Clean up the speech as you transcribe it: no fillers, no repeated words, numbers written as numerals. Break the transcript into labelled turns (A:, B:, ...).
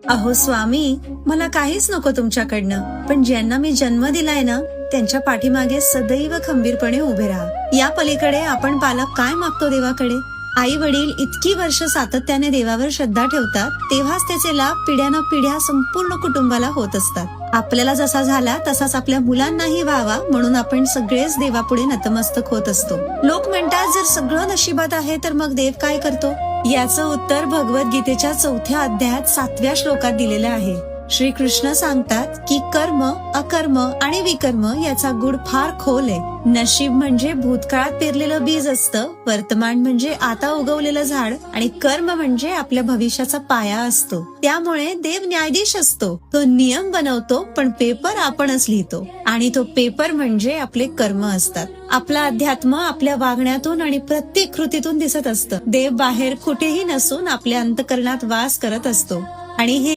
A: अहो स्वामी, मला काहीच नको तुमच्याकडनं, पण ज्यांना मी जन्म दिलाय ना त्यांच्या पाठीमागे सदैव खंबीरपणे उभे राहा. या पलीकडे आपण पालक काय मागतो देवाकडे? आई वडील इतकी वर्ष सातत्याने देवावर श्रद्धा ठेवतात, तेव्हाच त्याचे लाभ पिढ्यानं पिढ्या संपूर्ण कुटुंबाला होत असतात. आपल्याला जसा झाला तसाच आपल्या मुलांनाही व्हावा म्हणून आपण सगळेच देवापुढे नतमस्तक होत असतो. लोक म्हणतात जर सगळं नशिबात आहे तर मग देव काय करतो? याचं उत्तर भगवद्गीतेच्या 4थ्या अध्यायात 7व्या श्लोकात दिलेलं आहे. श्रीकृष्ण सांगतात की कर्म, अकर्म आणि विकर्म याचा गुढ फार खोल आहे. नशीब म्हणजे भूतकाळात पेरलेलं बीज असतं, वर्तमान म्हणजे आता उगवलेलं झाड आणि कर्म म्हणजे आपल्या भविष्याचा पाया असतो. त्यामुळे देव न्यायाधीश असतो. तो नियम बनवतो पण पेपर आपणच लिहितो आणि तो पेपर म्हणजे आपले कर्म असतात. आपला अध्यात्म आपल्या वागण्यातून आणि प्रत्येक कृतीतून दिसत असतं. देव बाहेर कुठेही नसून आपल्या अंतःकरणात वास करत असतो आणि हे